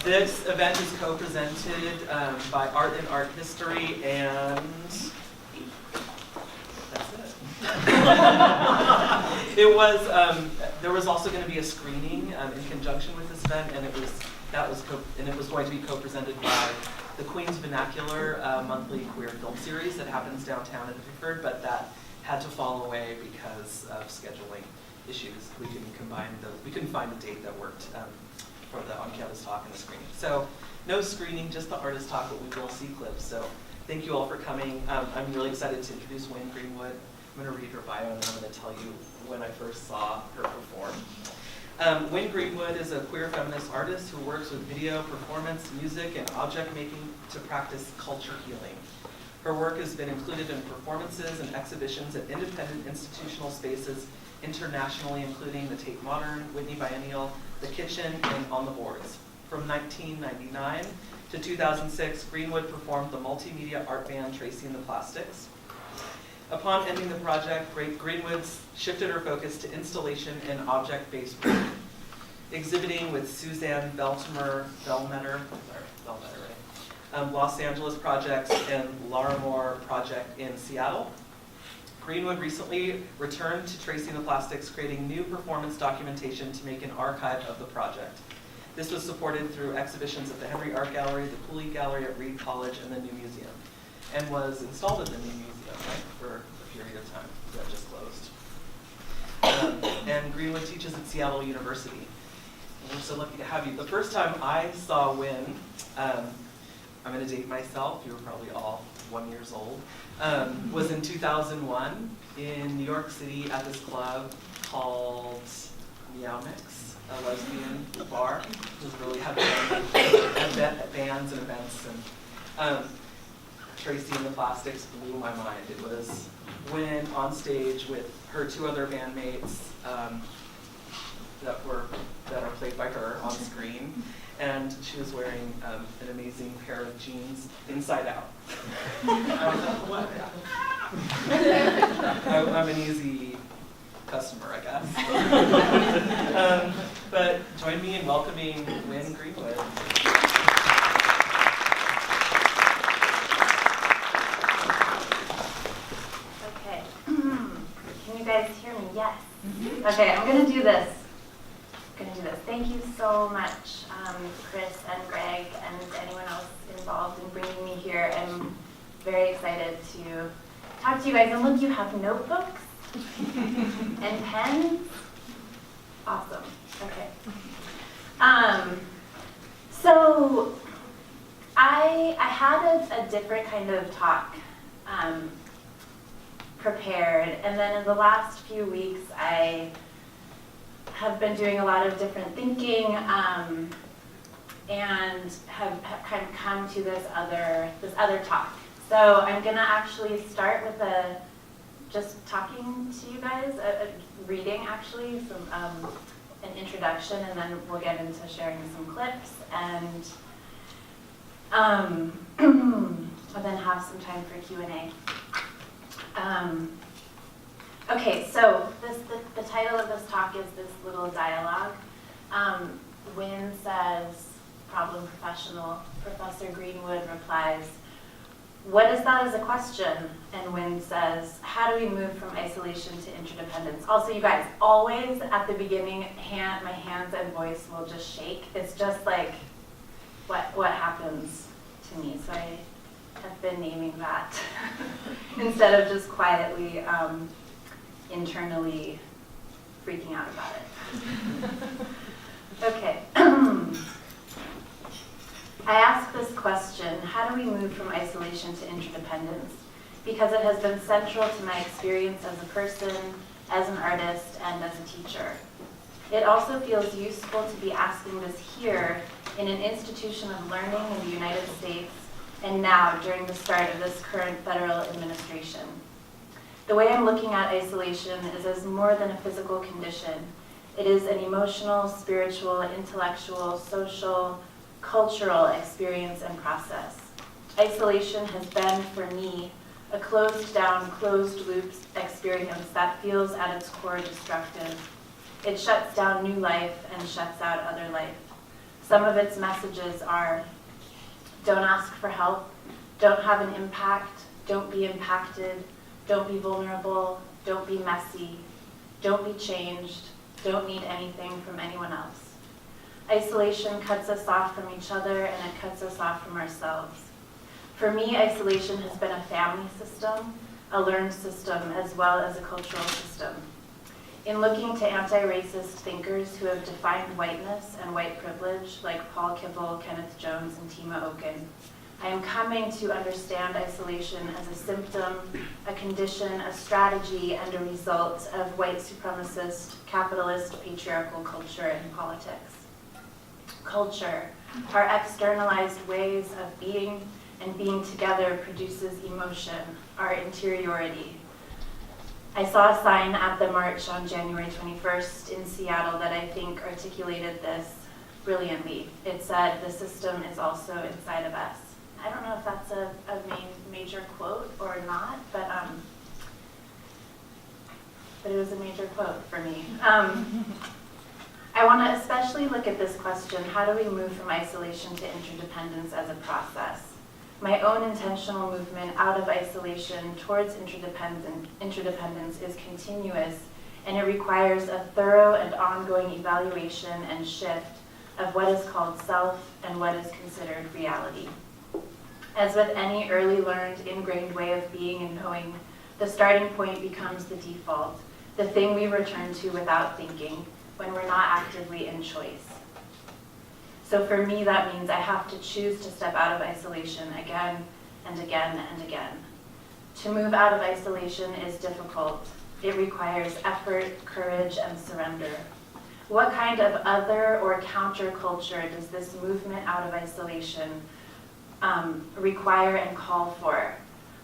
This event is co-presented by Art and Art History, and that's it. There was also going to be a screening in conjunction with this event, and it was going to be co-presented by the Queen's Vernacular monthly queer film series that happens downtown in Bickford, but that had to fall away because of scheduling issues. We couldn't find a date that worked for the on-campus talk and the screening. So no screening, just the artist talk, but we will see clips. So thank you all for coming. I'm really excited to introduce Wynne Greenwood. I'm going to read her bio and then I'm going to tell you when I first saw her perform. Wynne Greenwood is a queer feminist artist who works with video, performance, music, and object making to practice culture healing. Her work has been included in performances and exhibitions at independent institutional spaces internationally, including the Tate Modern, Whitney Biennial, The Kitchen, and On the Boards. From 1999 to 2006, Greenwood performed the multimedia art band Tracy and the Plastics. Upon ending the project, Greenwood shifted her focus to installation and object-based work, exhibiting with Suzanne Bellmetter, Los Angeles projects and Larimore project in Seattle. Greenwood recently returned to Tracy and the Plastics, creating new performance documentation to make an archive of the project. This was supported through exhibitions at the Henry Art Gallery, the Cooley Gallery at Reed College, and the New Museum, and was installed in the New Museum, right, for a period of time that just closed. And Greenwood teaches at Seattle University. And we're so lucky to have you. The first time I saw Wynne, I'm going to date myself, you were probably all 1 year old, was in 2001 in New York City at this club called Meow Mix, a lesbian bar. It was really heavy bands and events. And Tracy and the Plastics blew my mind. It was Wynne on stage with her two other bandmates that are played by her on screen. And she was wearing an amazing pair of jeans inside out. I'm an easy customer, I guess. But join me in welcoming Wynne Greenwood. Okay. Can you guys hear me? Yes. Okay, I'm going to do this. Thank you so much, Chris and Greg and anyone else involved in bringing me here. I'm very excited to talk to you guys. And look, you have notebooks and pens. Awesome. Okay. So I had a different kind of talk prepared, and then in the last few weeks I have been doing a lot of different thinking and have kind of come to this other talk. So I'm gonna actually start with just talking to you guys, reading actually some an introduction, and then we'll get into sharing some clips, and then have some time for Q&A. Okay, so the title of this talk is this little dialogue. Wynne says, problem professional. Professor Greenwood replies, what is that as a question? And Wynne says, how do we move from isolation to interdependence? Also, you guys, always at the beginning, my hands and voice will just shake. It's just like what happens to me. So I have been naming that instead of just quietly internally freaking out about it. Okay. I ask this question, how do we move from isolation to interdependence? Because it has been central to my experience as a person, as an artist, and as a teacher. It also feels useful to be asking this here in an institution of learning in the United States, and now during the start of this current federal administration. The way I'm looking at isolation is as more than a physical condition. It is an emotional, spiritual, intellectual, social, cultural experience and process. Isolation has been, for me, a closed down, closed loop experience that feels at its core destructive. It shuts down new life and shuts out other life. Some of its messages are, don't ask for help, don't have an impact, don't be impacted, don't be vulnerable, don't be messy, don't be changed, don't need anything from anyone else. Isolation cuts us off from each other and it cuts us off from ourselves. For me, isolation has been a family system, a learned system, as well as a cultural system. In looking to anti-racist thinkers who have defined whiteness and white privilege, like Paul Kibble, Kenneth Jones, and Tima Okun, I am coming to understand isolation as a symptom, a condition, a strategy, and a result of white supremacist, capitalist, patriarchal culture and politics. Culture, our externalized ways of being and being together, produces emotion, our interiority. I saw a sign at the march on January 21st in Seattle that I think articulated this brilliantly. It said, "The system is also inside of us." I don't know if that's a major quote or not, but it was a major quote for me. I want to especially look at this question, how do we move from isolation to interdependence as a process? My own intentional movement out of isolation towards interdependence is continuous, and it requires a thorough and ongoing evaluation and shift of what is called self and what is considered reality. As with any early learned, ingrained way of being and knowing, the starting point becomes the default, the thing we return to without thinking, when we're not actively in choice. So for me, that means I have to choose to step out of isolation again and again and again. To move out of isolation is difficult. It requires effort, courage, and surrender. What kind of other or counterculture does this movement out of isolation require and call for?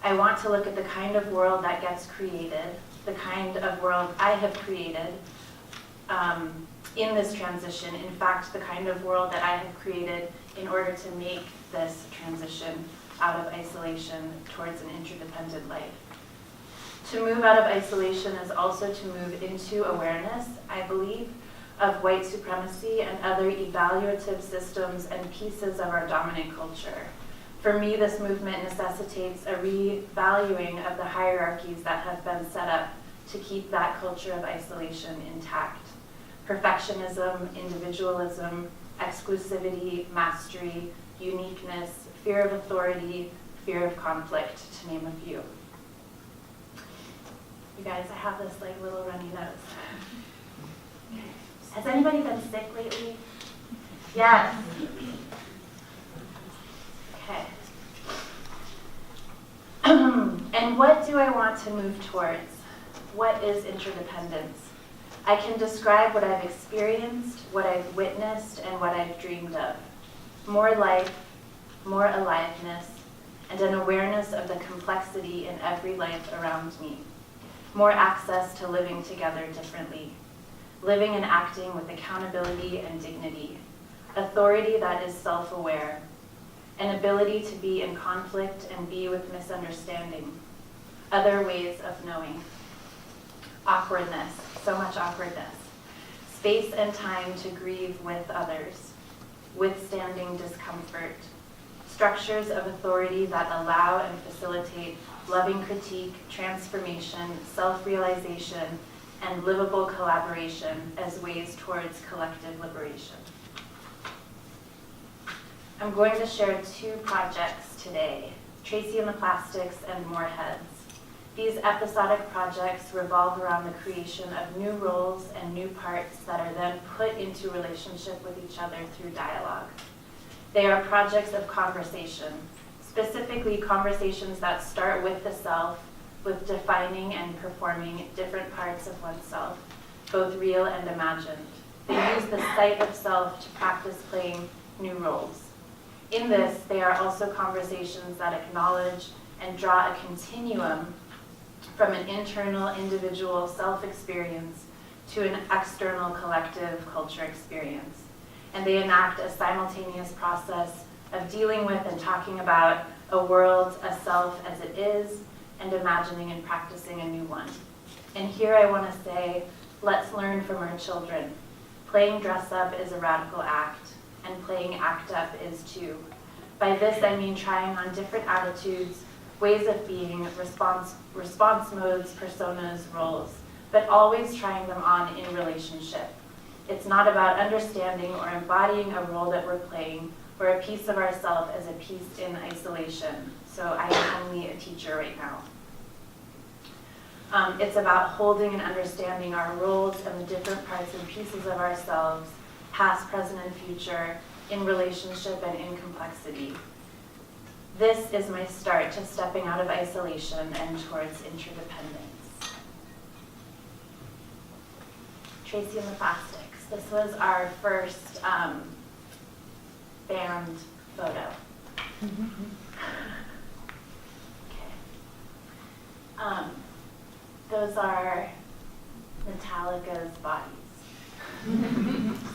I want to look at the kind of world that gets created, the kind of world I have created in this transition. In fact, the kind of world that I have created in order to make this transition out of isolation towards an interdependent life. To move out of isolation is also to move into awareness, I believe, of white supremacy and other evaluative systems and pieces of our dominant culture. For me, this movement necessitates a revaluing of the hierarchies that have been set up to keep that culture of isolation intact. Perfectionism, individualism, exclusivity, mastery, uniqueness, fear of authority, fear of conflict, to name a few. You guys, I have this like little runny nose. Has anybody been sick lately? Yes. Okay. And what do I want to move towards? What is interdependence? I can describe what I've experienced, what I've witnessed, and what I've dreamed of. More life, more aliveness, and an awareness of the complexity in every life around me. More access to living together differently. Living and acting with accountability and dignity. Authority that is self-aware. An ability to be in conflict and be with misunderstanding. Other ways of knowing. Awkwardness, so much awkwardness. Space and time to grieve with others. Withstanding discomfort. Structures of authority that allow and facilitate loving critique, transformation, self-realization, and livable collaboration as ways towards collective liberation. I'm going to share 2 projects today, Tracy and the Plastics and More Heads. These episodic projects revolve around the creation of new roles and new parts that are then put into relationship with each other through dialogue. They are projects of conversation, specifically conversations that start with the self, with defining and performing different parts of oneself, both real and imagined. They use the sight of self to practice playing new roles. In this, they are also conversations that acknowledge and draw a continuum from an internal individual self-experience to an external collective culture experience. And they enact a simultaneous process of dealing with and talking about a world, a self as it is, and imagining and practicing a new one. And here I want to say, let's learn from our children. Playing dress up is a radical act, and playing playing ACT UP is too. By this I mean trying on different attitudes, ways of being, response modes, personas, roles, but always trying them on in relationship. It's not about understanding or embodying a role that we're playing or a piece of ourselves as a piece in isolation. So I am only a teacher right now. It's about holding and understanding our roles and the different parts and pieces of ourselves, past, present, and future, in relationship and in complexity. This is my start to stepping out of isolation and towards interdependence. Tracy and the Plastics. This was our first band photo. Okay. Those are Metallica's bodies.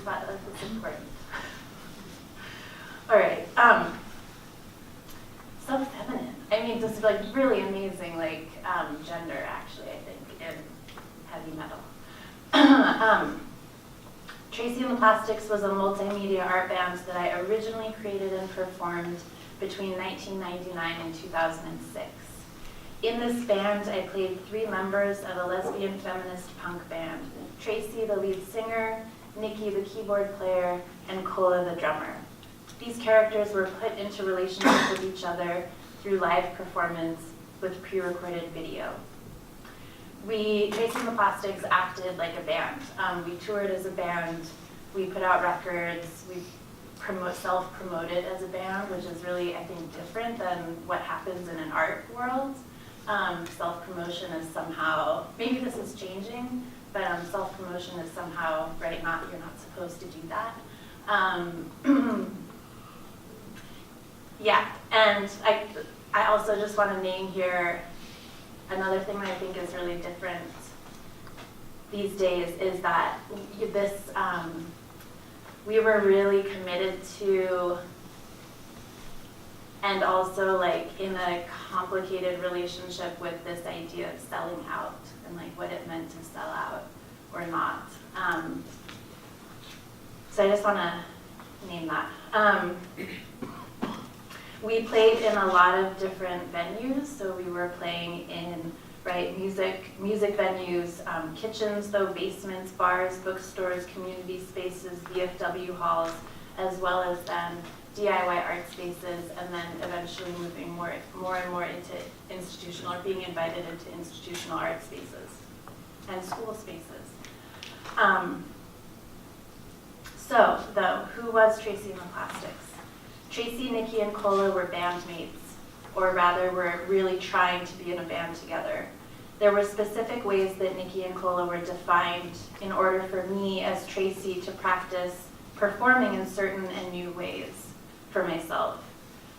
That's important. All right. So feminine. I mean, just like really amazing, like gender, actually, I think, in heavy metal. Tracy and the Plastics was a multimedia art band that I originally created and performed between 1999 and 2006. In this band, I played 3 members of a lesbian feminist punk band: Tracy, the lead singer, Nikki, the keyboard player, and Kola, the drummer. These characters were put into relationship with each other through live performance with pre-recorded video. Tracy and the Plastics acted like a band. We toured as a band, we put out records, we self-promoted as a band, which is really, I think, different than what happens in an art world. Self-promotion is somehow, maybe this is changing, but self-promotion is somehow, right, you're not supposed to do that. Yeah, and I also just want to name here another thing that I think is really different these days is that we were really committed to, and also like in a complicated relationship with this idea of selling out and like what it meant to sell out or not. So I just want to name that. We played in a lot of different venues, so we were playing in music venues, kitchens, though, basements, bars, bookstores, community spaces, VFW halls, as well as then DIY art spaces, and then eventually moving more and more into institutional, or being invited into institutional art spaces and school spaces. So, though, who was Tracy and the Plastics? Tracy, Nikki, and Kola were bandmates, or rather were really trying to be in a band together. There were specific ways that Nikki and Kola were defined in order for me as Tracy to practice performing in certain and new ways for myself.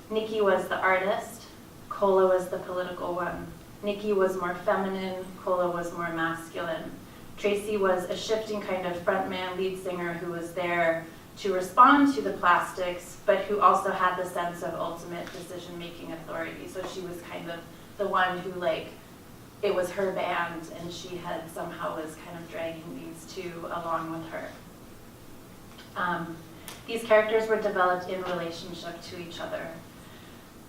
Nikki was the artist, Kola was the political one. Nikki was more feminine, Kola was more masculine. Tracy was a shifting kind of frontman, lead singer who was there to respond to the Plastics, but who also had the sense of ultimate decision-making authority. So she was kind of the one who, like, it was her band, and she had somehow was kind of dragging these two along with her. These characters were developed in relationship to each other.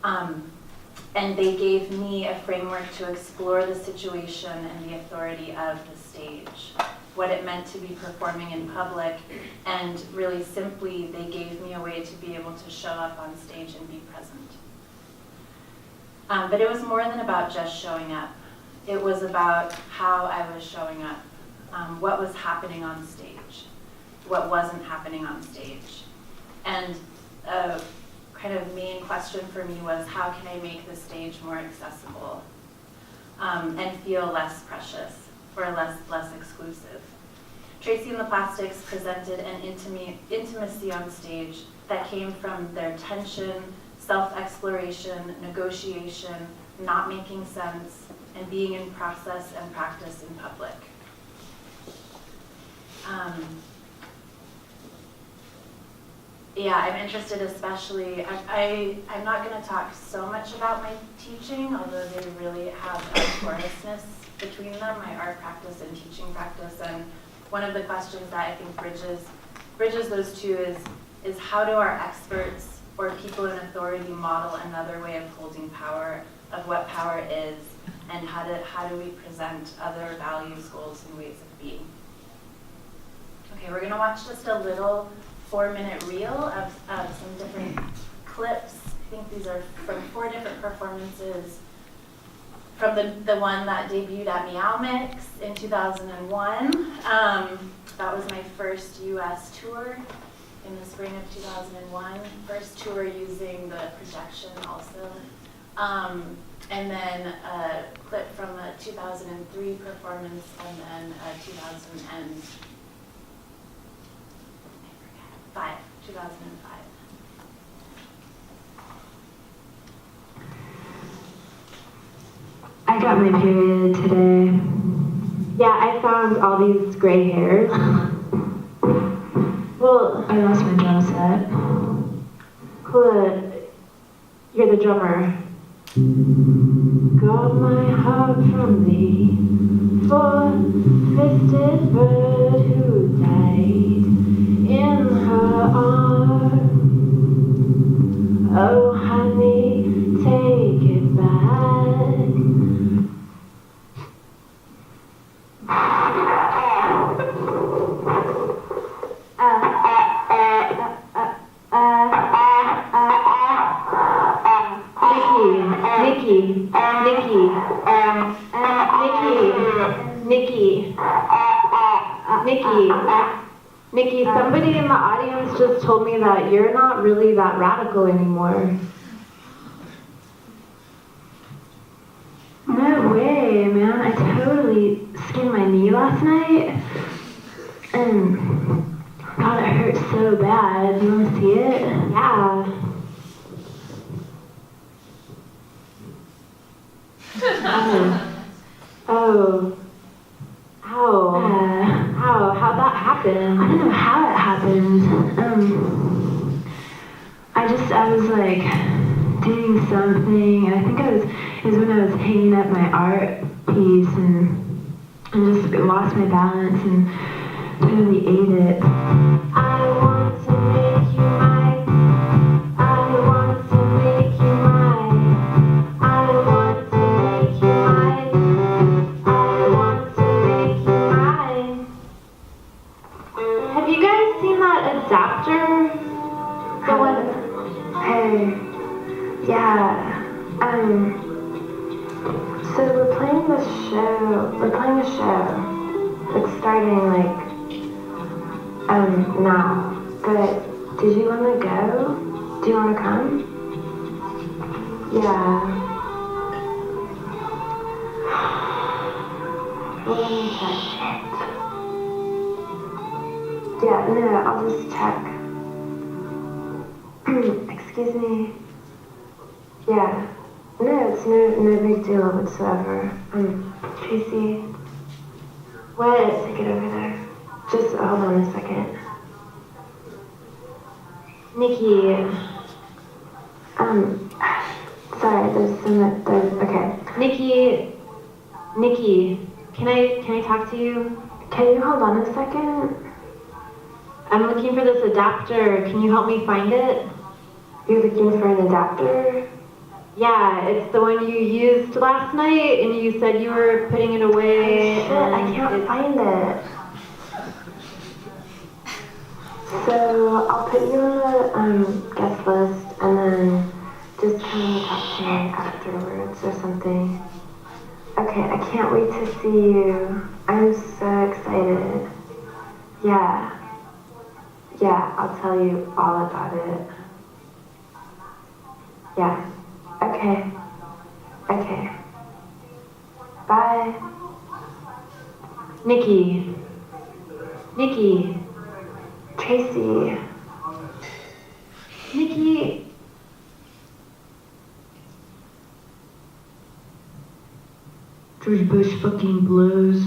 And they gave me a framework to explore the situation and the authority of the stage, what it meant to be performing in public, and really simply, they gave me a way to be able to show up on stage and be present. But it was more than about just showing up. It was about how I was showing up, what was happening on stage, what wasn't happening on stage. And a kind of main question for me was, how can I make the stage more accessible and feel less precious or less exclusive? Tracy and the Plastics presented an intimacy on stage that came from their tension, self-exploration, negotiation, not making sense, and being in process and practice in public. Yeah, I'm interested especially, I'm not going to talk so much about my teaching, although they really have a porousness between them, my art practice and teaching practice. And one of the questions that I think bridges those two is, is how do our experts or people in authority model another way of holding power, of what power is, and how do we present other values, goals, and ways of being. Okay, we're going to watch just a little 4-minute reel of some different clips. I think these are from 4 different performances. From the one that debuted at Meow Mix in 2001. That was my first US tour in the spring of 2001. First tour using the projection also. And then a clip from a 2003 performance, and then a 2005. I got my period today. Yeah, I found all these gray hairs. Well, I lost my drum set. Cool, you're the drummer. Got my heart from thee, 4-fisted bird who died in her arms. Oh honey, take it back. Nikki, somebody in the audience just told me that you're not really that radical anymore. No way, man. I totally skinned my knee last night. And God, it hurt so bad. You want to see it? Yeah. Oh. Ow. How'd that happen? I don't know how it happened. I was like doing something, and I think it was when I was hanging up my art piece and just lost my balance and totally ate it. I want to make you mine. I want to make you mine. I want to make you mine. I want to make you mine. Have you guys seen that adapter? The one. Hey. Yeah. So we're playing this show. We're playing a show. It's starting now. But did you want to go? Do you want to come? Yeah. Well, let me check. Yeah, no, I'll just check. Excuse me. Yeah. No, it's no big deal whatsoever. Tracy. What? Take it over there. Just hold on a second. Nikki. Sorry, okay. Nikki, can I talk to you? Can you hold on a second? I'm looking for this adapter. Can you help me find it? You're looking for an adapter? Yeah, it's the one you used last night, and you said you were putting it away. Oh, shit, I can't find it. So I'll put you on the guest list, and then just come and talk to me afterwards or something. Okay, I can't wait to see you. I'm so excited. Yeah, I'll tell you all about it. Yeah. Okay. Bye. Nikki. Tracy. Nikki. George Bush fucking blows.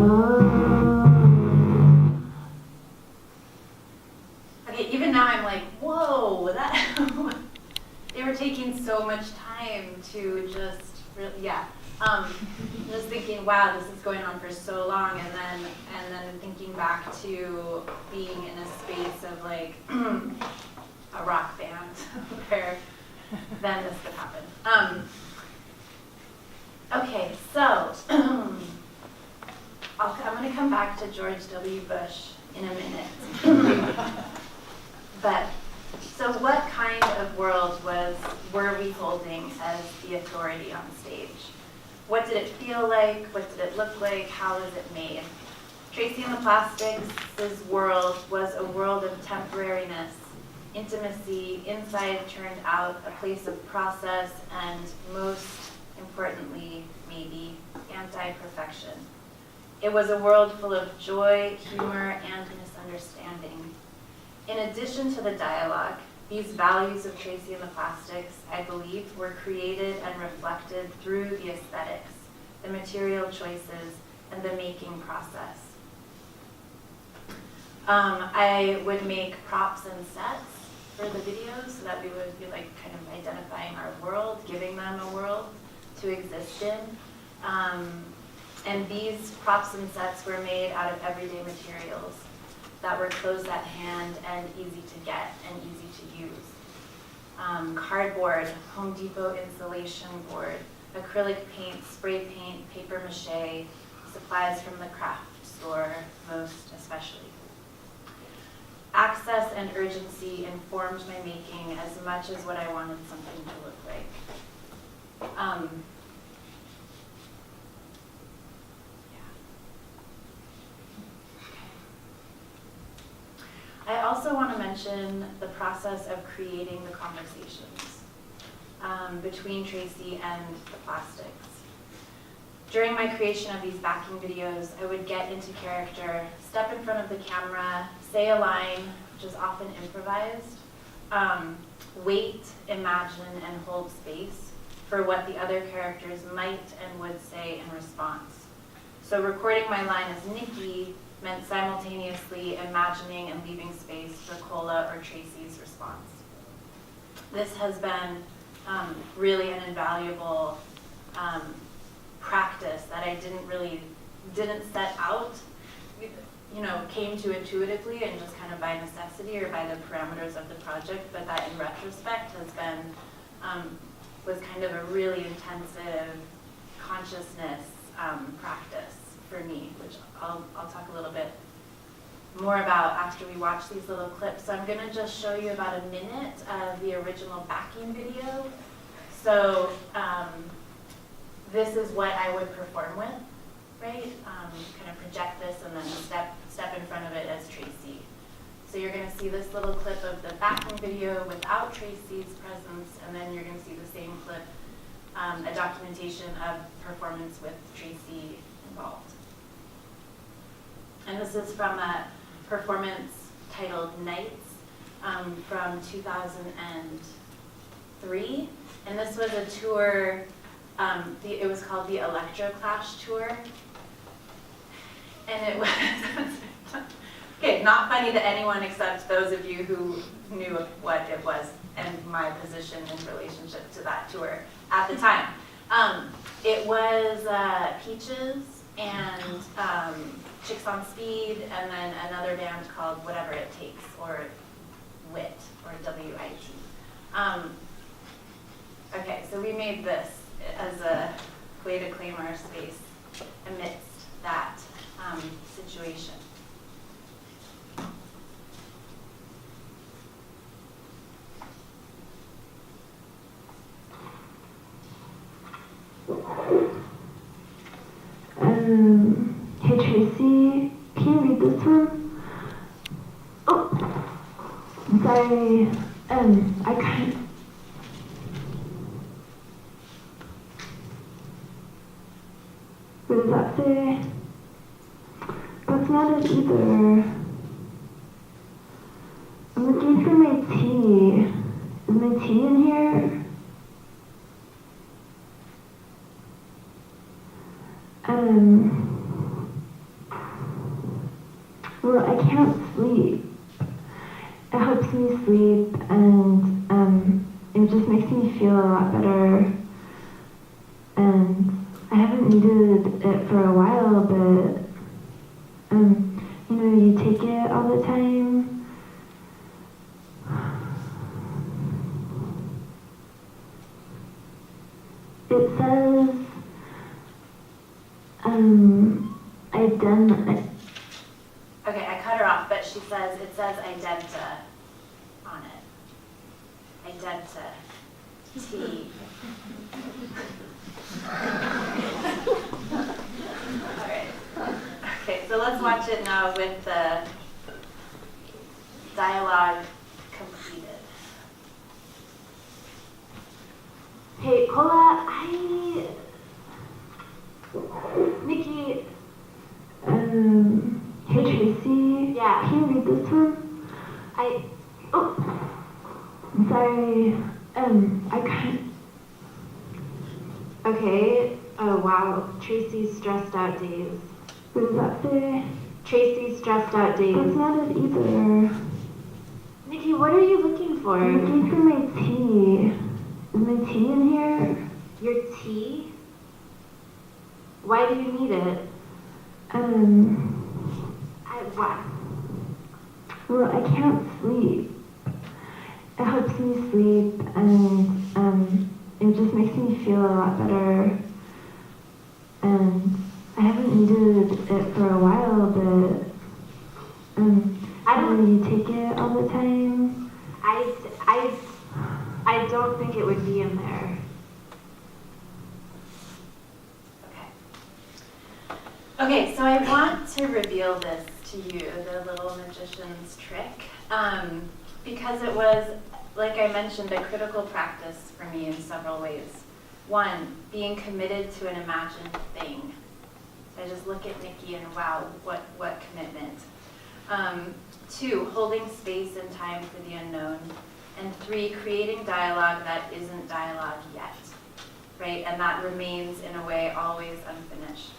Oh wow, this is going on for so long, and then thinking back to being in a space of like a rock band where then this could happen. Okay, so I'm going to come back to George W. Bush in a minute. But so what kind of world were we holding as the authority on stage? What did it feel like? What did it look like? How was it made? Tracy and the Plastics' world was a world of temporariness, intimacy, inside turned out, a place of process, and most importantly, maybe, anti-perfection. It was a world full of joy, humor, and misunderstanding. In addition to the dialogue, these values of Tracy and the Plastics, I believe, were created and reflected through the aesthetics, the material choices, and the making process. I would make props and sets for the videos so that we would be like kind of identifying our world, giving them a world to exist in. And these props and sets were made out of everyday materials that were close at hand and easy to get and easy to use. Cardboard, Home Depot insulation board, acrylic paint, spray paint, paper mache, supplies from the craft store, most especially. Access and urgency informed my making as much as what I wanted something to look like. I also want to mention the process of creating the conversations between Tracy and the Plastics. During my creation of these backing videos, I would get into character, step in front of the camera, say a line, which is often improvised, wait, imagine, and hold space for what the other characters might and would say in response. So recording my line as Nikki meant simultaneously imagining and leaving space for Cola or Tracy's response. This has been really an invaluable practice that I didn't set out, came to intuitively and just kind of by necessity or by the parameters of the project, but that in retrospect has been, was kind of a really intensive consciousness practice for me, which I'll talk a little bit more about after we watch these little clips. So I'm going to just show you about a minute of the original backing video. So this is what I would perform with, right? Kind of project this and then step in front of it as Tracy. So you're going to see this little clip of the backing video without Tracy's presence, and then you're going to see the same clip, a documentation of performance with Tracy involved. And this is from a performance titled Nights from 2003. And this was a tour, it was called the Electroclash Tour. And it was, okay, not funny to anyone except those of you who knew what it was and my position in relationship to that tour at the time. It was Peaches and Chicks on Speed, and then another band called Whatever It Takes, or WIT, or W-I-T. Okay, so we made this as a way to claim our space amidst that situation. Hey Tracy, can you read this one? Oh, I'm sorry. I can't. What does that say? That's not it either. I'm looking for my tea. Is my tea in here? Well, I can't sleep. It helps me sleep, and it just makes me feel a lot better. And I haven't needed it for a while, but you take it all the time. It says, I've done. Okay, I cut her off, but she says, it says identa on it. Identa. T. All right. Okay, so let's watch it now with the dialogue completed. Hey, Paula, Nikki, hey Tracy. Yeah. Can you read this one? I'm sorry. I can't. Okay. Oh, wow. Tracy's stressed out days. What does that say? Tracy's stressed out days. That's not it either. Nikki, what are you looking for? I'm looking for my tea. Is my tea in here? Your tea? Why do you need it? Why? Well, I can't sleep. It helps me sleep, and it just makes me feel a lot better. And I haven't needed it for a while, but you take it all the time. I don't think it would be in there. Okay, so I want to reveal this to you, the little magician's trick, because it was, like I mentioned, a critical practice for me in several ways. One, being committed to an imagined thing. I just look at Nikki and wow, what commitment. Two, holding space and time for the unknown. And three, creating dialogue that isn't dialogue yet, right? And that remains, in a way, always unfinished.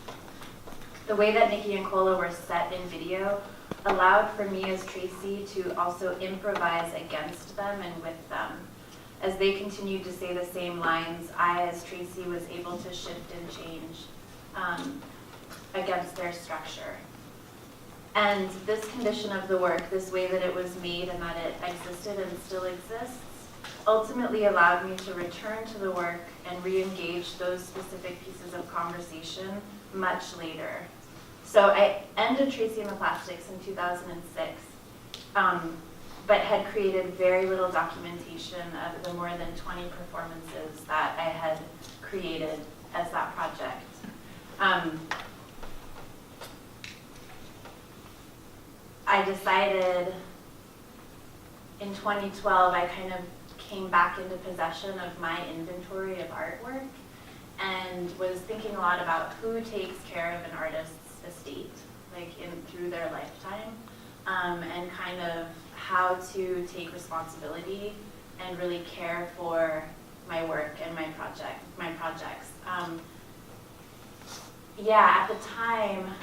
The way that Nikki and Kola were set in video allowed for me as Tracy to also improvise against them and with them. As they continued to say the same lines, I, as Tracy, was able to shift and change against their structure. And this condition of the work, this way that it was made and that it existed and still exists, ultimately allowed me to return to the work and re-engage those specific pieces of conversation much later. So I ended Tracy and the Plastics in 2006, but had created very little documentation of the more than 20 performances that I had created as that project. I decided in 2012, I kind of came back into possession of my inventory of artwork and was thinking a lot about who takes care of an artist's estate, like through their lifetime, and kind of how to take responsibility and really care for my work and my projects. At the time,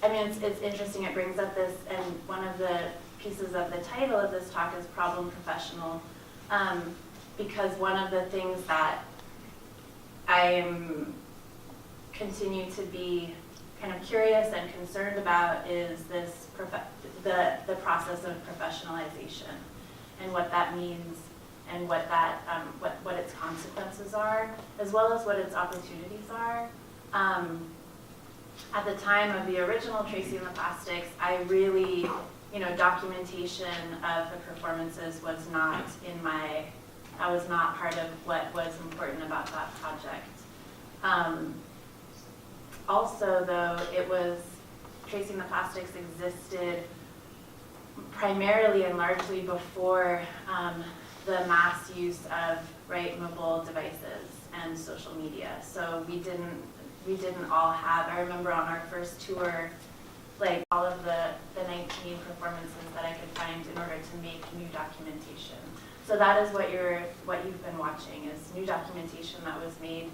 I mean, it's interesting, it brings up this, and one of the pieces of the title of this talk is Problem Professional, because one of the things that I continue to be kind of curious and concerned about is this the process of professionalization and what that means and what that what its consequences are, as well as what its opportunities are. At the time of the original Tracy and the Plastics, I really, documentation of the performances was not that was not part of what was important about that project. Also, though, Tracy and the Plastics existed primarily and largely before the mass use of mobile devices and social media. So we didn't all have, I remember on our first tour, all of the 19 performances that I could find in order to make new documentation. So that is what you've been watching, is new documentation that was made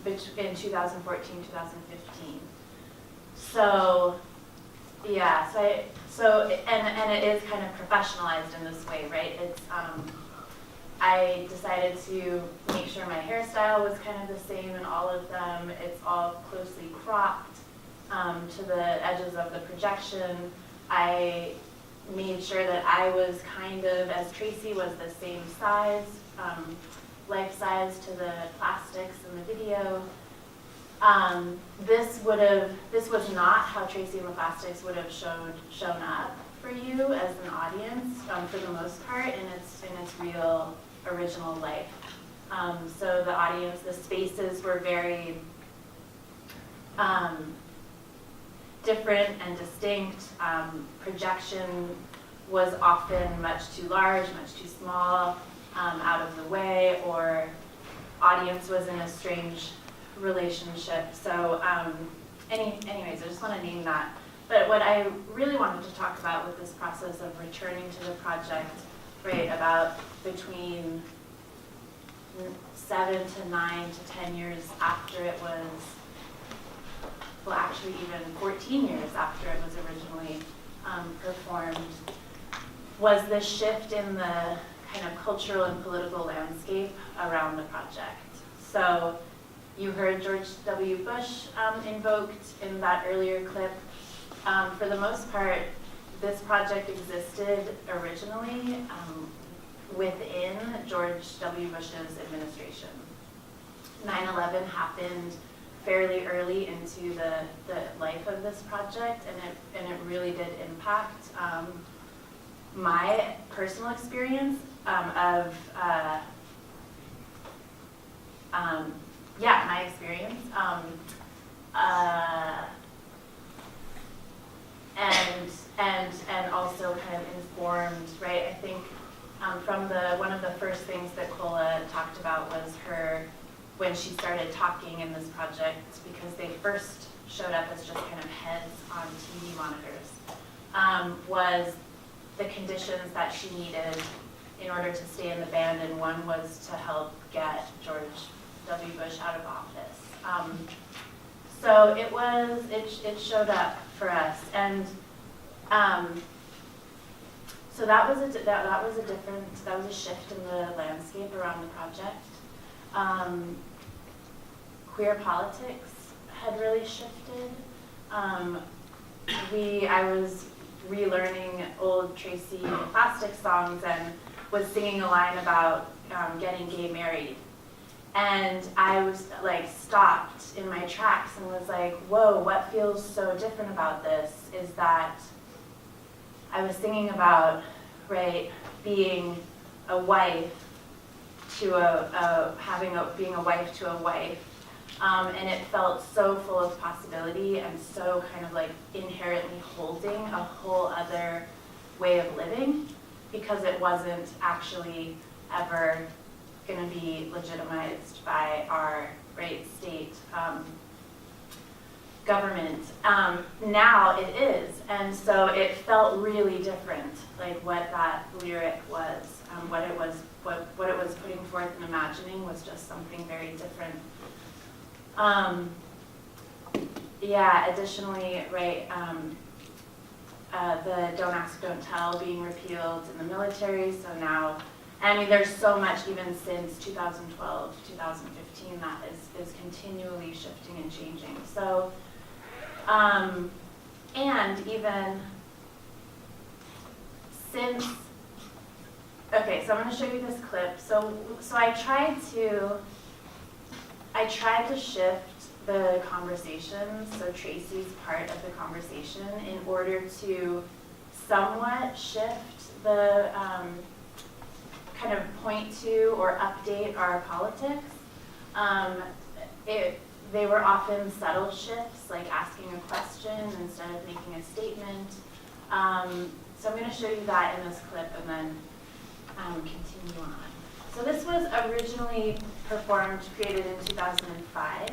in 2014, 2015. So yeah, and it is kind of professionalized in this way, right? It's I decided to make sure my hairstyle was kind of the same in all of them. It's all closely cropped to the edges of the projection. I made sure that I was kind of, as Tracy was, the same size, life size to the plastics in the video. This was not how Tracy and the Plastics would have shown up for you as an audience, for the most part, in its real original life. So the audience, the spaces were very different and distinct. Projection was often much too large, much too small, out of the way, or audience was in a strange relationship. So anyways, I just want to name that. But what I really wanted to talk about with this process of returning to the project, right, about between 7 to 9 to 10 years after it was, well, actually even 14 years after it was originally performed, was this shift in the kind of cultural and political landscape around the project. So you heard George W. Bush invoked in that earlier clip. For the most part, this project existed originally within George W. Bush's administration. 9/11 happened fairly early into the life of this project, and it really did impact my personal experience my experience. And also kind of informed, right? I think from one of the first things that Cola talked about was when she started talking in this project, because they first showed up as just kind of heads on TV monitors, was the conditions that she needed in order to stay in the band, and one was to help get George W. Bush out of office. So it showed up for us, and so that was a shift in the landscape around the project. Queer politics had really shifted. I was relearning old Tracy Plastic songs and was singing a line about getting gay married. And I was like stopped in my tracks and was like, whoa, what feels so different about this is that I was singing about, right, being a wife to being a wife to a wife. And it felt so full of possibility and so kind of like inherently holding a whole other way of living, because it wasn't actually ever going to be legitimized by our state government. Now it is, and so it felt really different, like what that lyric was, what it was putting forth and imagining was just something very different. Additionally, the Don't Ask, Don't Tell being repealed in the military, so now, I mean, there's so much even since 2012, 2015 that is continually shifting and changing. So, and even since, okay, so I'm going to show you this clip. So I tried to shift the conversation, so Tracy's part of the conversation, in order to somewhat shift the kind of point to or update our politics. They were often subtle shifts, like asking a question instead of making a statement. So I'm going to show you that in this clip and then continue on. So this was originally created in 2005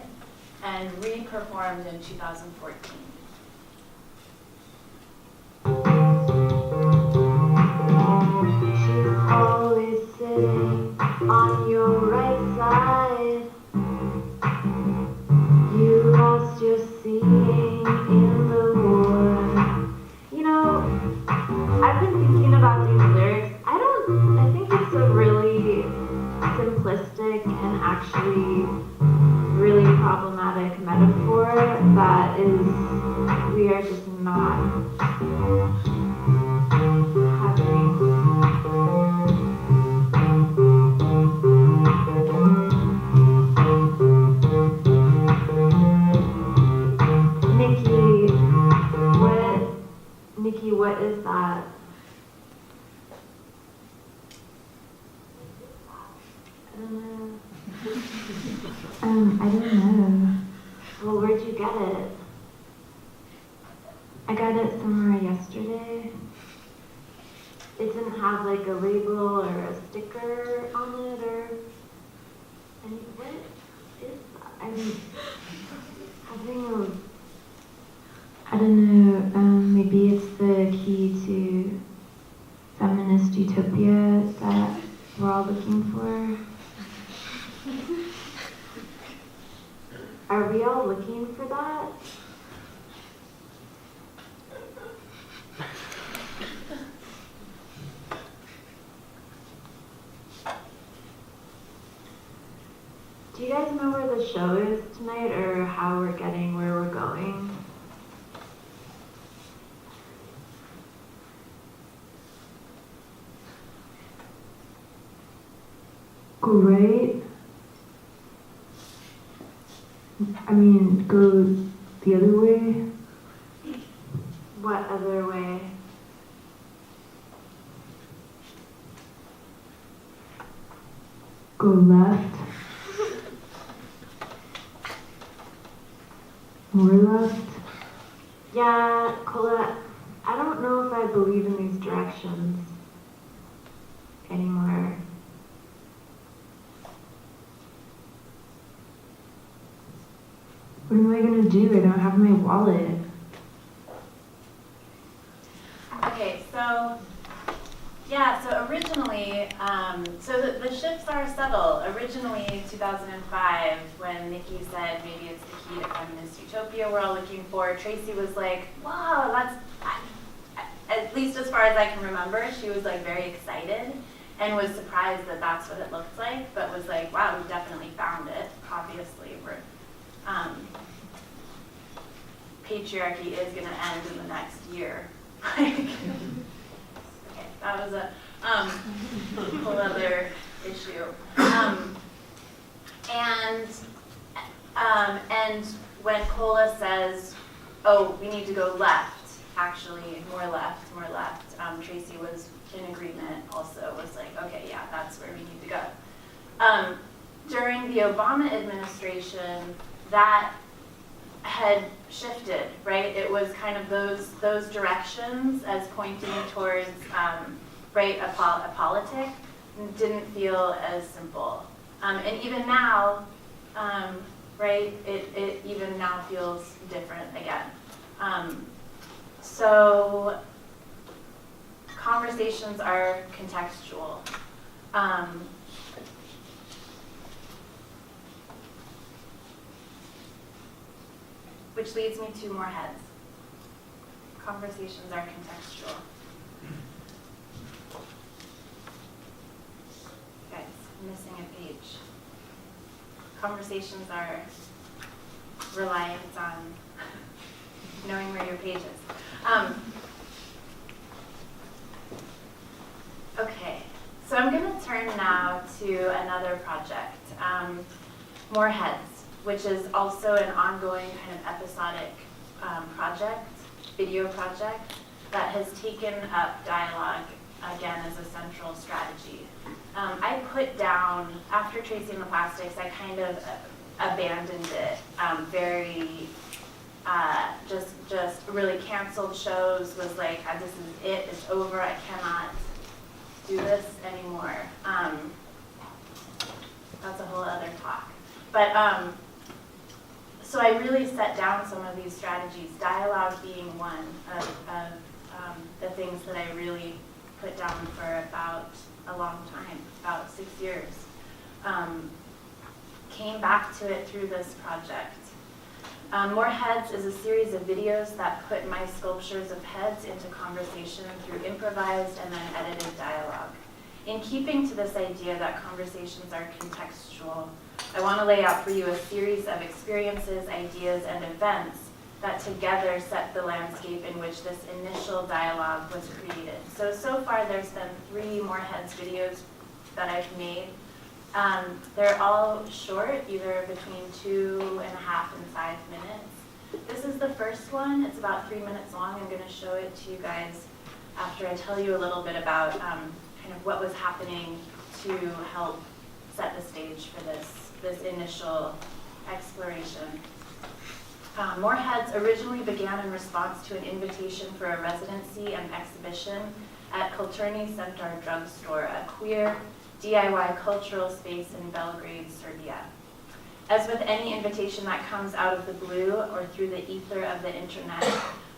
and re-performed in 2014. She's always sitting on your right side. You lost your seeing in the war. You know, I've been thinking about these lyrics. I think it's a really we are just not having. Nikki, what is that? I don't know. I don't know. Well, where'd you get it? I got it somewhere yesterday. It didn't have like a label or a sticker on it or any. What is that? I'm having a. I don't know. Maybe it's the key to feminist utopia that we're all looking for. Are we all looking for that? Do you guys know where the show is tonight or how we're getting where we're going? Go right? I mean, go the other way? What other way? Go left? More left? Yeah, Colette, I don't know if I believe in these directions anymore. What am I gonna do? I don't have my wallet. Okay, so originally, the shifts are subtle. Originally, 2005, when Nikki said maybe it's the key to feminist utopia we're all looking for, Tracy was like, wow, that's, at least as far as I can remember, she was like very excited and was surprised that that's what it looked like, but was like, wow, we definitely found it. Obviously, we're, patriarchy is going to end in the next year. Okay, that was a whole other issue. And when Cola says, oh, we need to go left, actually, more left, Tracy was in agreement also, was like, okay, yeah, that's where we need to go. During the Obama administration, that had shifted, right? It was kind of those directions as pointing towards, right, a politic didn't feel as simple. And even now, right, it even now feels different again. So conversations are contextual. Which leads me to more heads. Conversations are contextual. Guys, I'm missing a page. Conversations are reliant on knowing where your page is. Okay, so I'm going to turn now to another project, More Heads, which is also an ongoing kind of episodic project, video project, that has taken up dialogue again as a central strategy. I put down, after Tracy and the Plastics, I kind of abandoned it, just really canceled shows, was like, this is it, it's over, I cannot do this anymore. That's a whole other talk. But, so I really set down some of these strategies, dialogue being one of the things that I really put down for about a long time, about 6 years. Came back to it through this project. More Heads is a series of videos that put my sculptures of heads into conversation through improvised and then edited dialogue. In keeping to this idea that conversations are contextual, I want to lay out for you a series of experiences, ideas, and events that together set the landscape in which this initial dialogue was created. So far there's been 3 Moorheads videos that I've made. They're all short, either between 2.5 and 5 minutes. This is the first one. It's about 3 minutes long. I'm going to show it to you guys after I tell you a little bit about kind of what was happening to help set the stage for this initial exploration. Moorheads originally began in response to an invitation for a residency and exhibition at Kulturni Center Drugstore, a queer DIY cultural space in Belgrade, Serbia. As with any invitation that comes out of the blue or through the ether of the internet,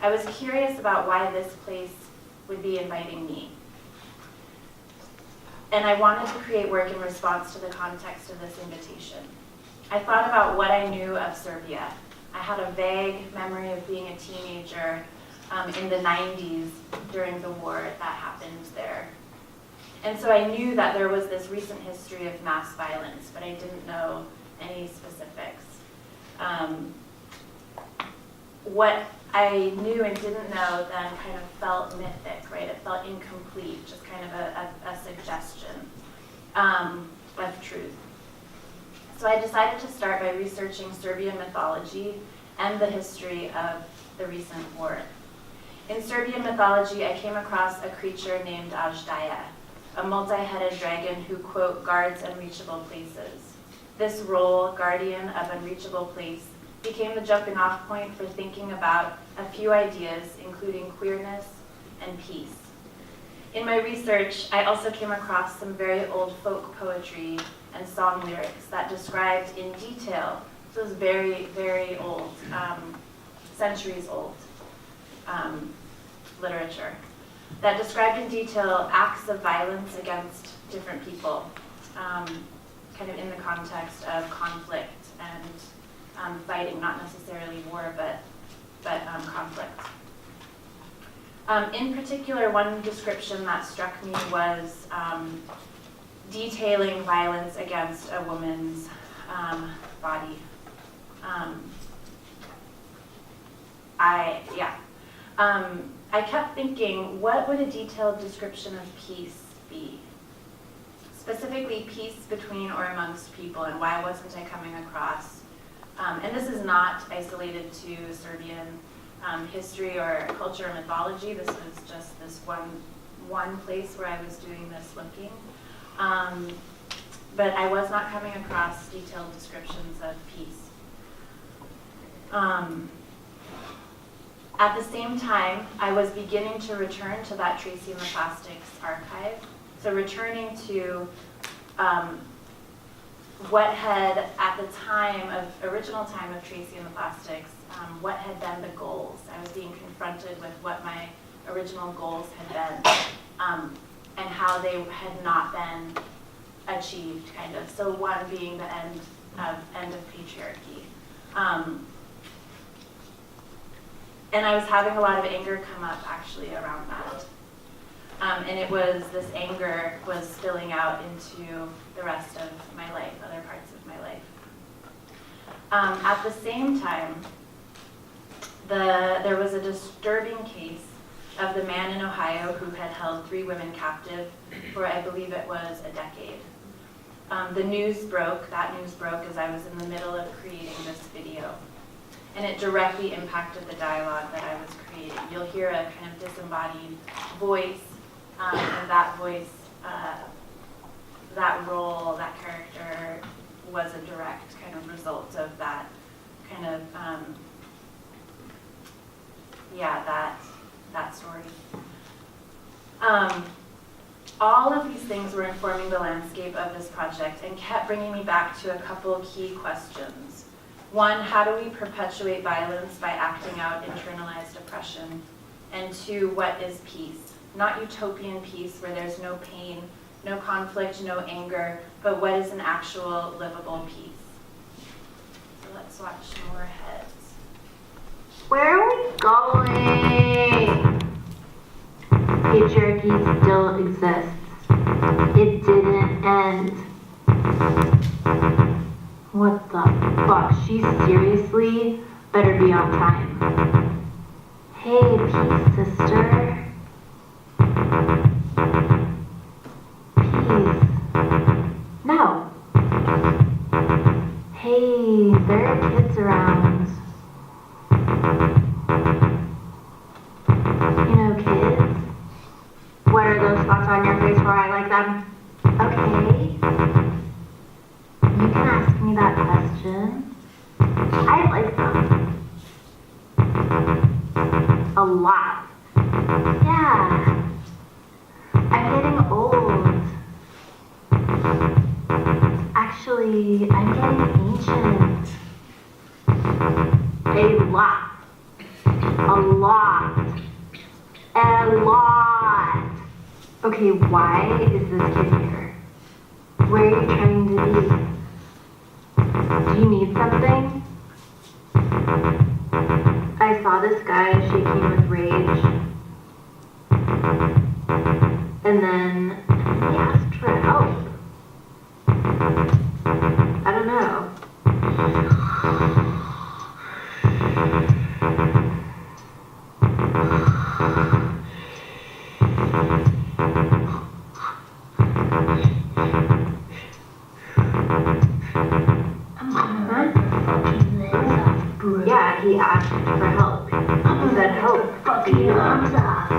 I was curious about why this place would be inviting me. And I wanted to create work in response to the context of this invitation. I thought about what I knew of Serbia. I had a vague memory of being a teenager in the 90s during the war that happened there. And so I knew that there was this recent history of mass violence, but I didn't know any specifics. What I knew and didn't know then kind of felt mythic, right? It felt incomplete, just kind of a suggestion of truth. So I decided to start by researching Serbian mythology and the history of the recent war. In Serbian mythology, I came across a creature named Azdaja, a multi-headed dragon who, quote, guards unreachable places. This role, guardian of unreachable place, became the jumping off point for thinking about a few ideas, including queerness and peace. In my research, I also came across some very old folk poetry and song lyrics that described in detail, so it was very, very old, centuries old literature, that described in detail acts of violence against different people, kind of in the context of conflict and fighting, not necessarily war, but conflict. In particular, one description that struck me was detailing violence against a woman's body. I kept thinking, what would a detailed description of peace be? Specifically, peace between or amongst people, and why wasn't I coming across? And this is not isolated to Serbian history or culture or mythology. This was just this one place where I was doing this looking. But I was not coming across detailed descriptions of peace. At the same time, I was beginning to return to that Tracy and the Plastics archive. So returning to what had, at the original time of Tracy and the Plastics, what had been the goals. I was being confronted with what my original goals had been, and how they had not been achieved, kind of. So one being the end of patriarchy. And I was having a lot of anger come up actually around that. And this anger was spilling out into the rest of my life, other parts of my life. At the same time, there was a disturbing case of the man in Ohio who had held 3 women captive for, I believe it was, a decade. That news broke as I was in the middle of creating this video. And it directly impacted the dialogue that I was creating. You'll hear a kind of disembodied voice, and that voice, that role, that character was a direct kind of result of that kind of, that story. All of these things were informing the landscape of this project and kept bringing me back to a couple of key questions. One, how do we perpetuate violence by acting out internalized oppression? And 2, what is peace? Not utopian peace where there's no pain, no conflict, no anger, but what is an actual livable peace? So let's watch more heads. Where are we going? Patriarchy still exists. It didn't end. What the fuck? She seriously better be on time. Hey, peace, sister. Peace. No. Hey, there are kids around. You know, kids? What are those spots on your face where I like them? Okay. You can ask me that question. I like them. A lot. Yeah. I'm getting old. Actually, I'm getting ancient. A lot. A lot. A lot. Okay, why is this kid here? Where are you trying to be? Do you need something? I saw this guy shaking with rage. And then he asked for help. I don't know. Yeah, he asked for help. He said help.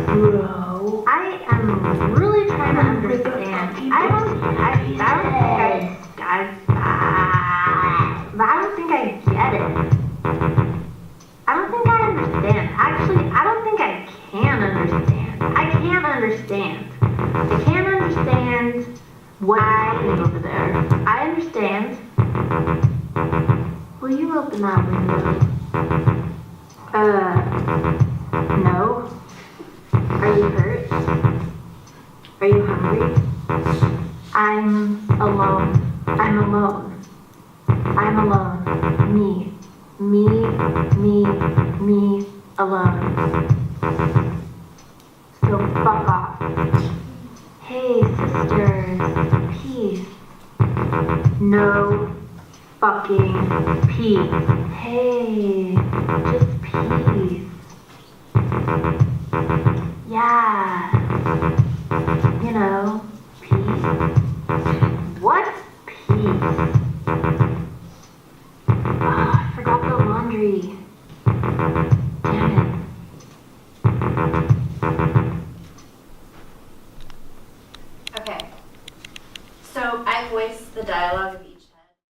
Bro. I am really trying to understand. I don't think I get it. I don't think I understand. Actually, I don't think I can understand. I can't understand. I can't understand what's happening over there. I understand. Will you open that window? No. Are you hurt? Are you hungry? I'm alone. I'm alone. I'm alone. Me. Me, alone. So fuck off. Hey, sisters. Peace. No fucking peace. Hey, just peace. Yeah. You know, peace. What peace? I forgot the laundry. Damn it. Okay. So I voiced the dialogue of